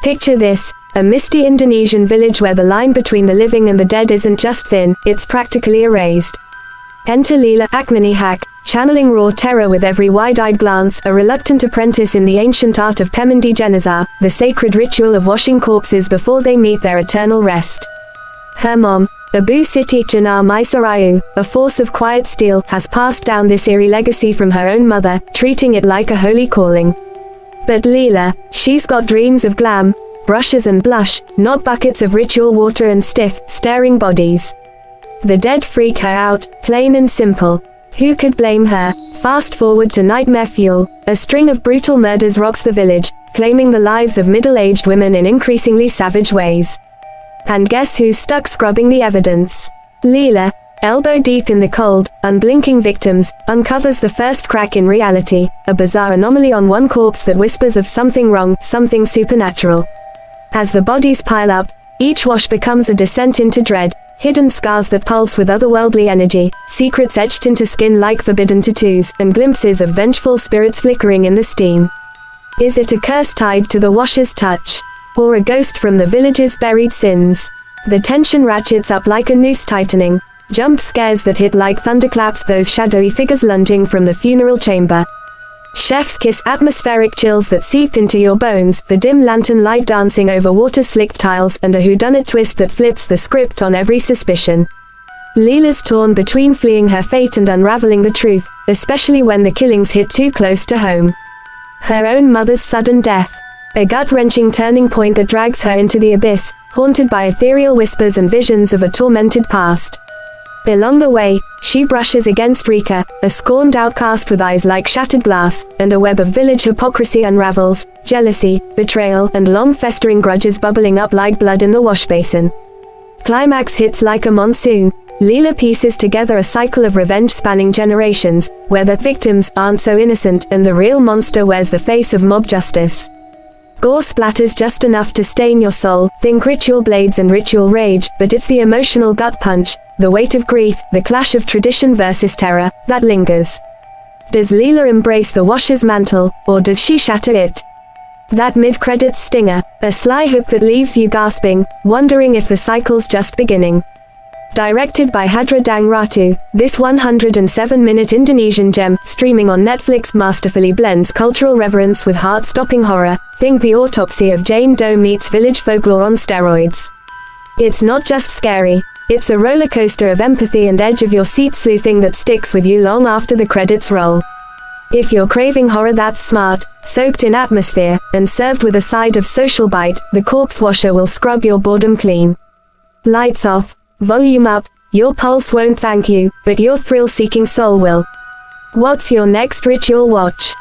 Picture this, a misty Indonesian village where the line between the living and the dead isn't just thin, it's practically erased. Enter Lela, Akmeni Hak, channeling raw terror with every wide-eyed glance, a reluctant apprentice in the ancient art of Pemendi Jenazah, the sacred ritual of washing corpses before they meet their eternal rest. Her mom, Ibu Siti Jenar Maisarayu, a force of quiet steel, has passed down this eerie legacy from her own mother, treating it like a holy calling. But Lela, she's got dreams of glam, brushes and blush, not buckets of ritual water and stiff, staring bodies. The dead freak her out, plain and simple. Who could blame her? Fast forward to Nightmare Fuel, a string of brutal murders rocks the village, claiming the lives of middle-aged women in increasingly savage ways. And guess who's stuck scrubbing the evidence? Lela, elbow deep in the cold, unblinking victims, uncovers the first crack in reality, a bizarre anomaly on one corpse that whispers of something wrong, something supernatural. As the bodies pile up, each wash becomes a descent into dread, hidden scars that pulse with otherworldly energy, secrets etched into skin like forbidden tattoos, and glimpses of vengeful spirits flickering in the steam. Is it a curse tied to the washer's touch? Or a ghost from the village's buried sins? The tension ratchets up like a noose tightening, jump scares that hit like thunderclaps, those shadowy figures lunging from the funeral chamber. Chef's kiss, atmospheric chills that seep into your bones, the dim lantern light dancing over water-slicked tiles, and a whodunit twist that flips the script on every suspicion. Lela's torn between fleeing her fate and unraveling the truth, especially when the killings hit too close to home. Her own mother's sudden death. A gut-wrenching turning point that drags her into the abyss, haunted by ethereal whispers and visions of a tormented past. Along the way, she brushes against Rika, a scorned outcast with eyes like shattered glass, and a web of village hypocrisy unravels, jealousy, betrayal, and long-festering grudges bubbling up like blood in the washbasin. Climax hits like a monsoon. Lela pieces together a cycle of revenge spanning generations, where the victims aren't so innocent and the real monster wears the face of mob justice. Gore splatters just enough to stain your soul, think ritual blades and ritual rage, but it's the emotional gut punch, the weight of grief, the clash of tradition versus terror, that lingers. Does Lela embrace the washer's mantle, or does she shatter it? That mid-credits stinger, a sly hook that leaves you gasping, wondering if the cycle's just beginning. Directed by Hadra Dang Ratu, this 107-minute Indonesian gem, streaming on Netflix, masterfully blends cultural reverence with heart-stopping horror. Think the Autopsy of Jane Doe meets village folklore on steroids. It's not just scary, it's a roller coaster of empathy and edge-of-your-seat sleuthing that sticks with you long after the credits roll. If you're craving horror that's smart, soaked in atmosphere, and served with a side of social bite, The Corpse Washer will scrub your boredom clean. Lights off, volume up, your pulse won't thank you, but your thrill-seeking soul will. What's your next ritual watch?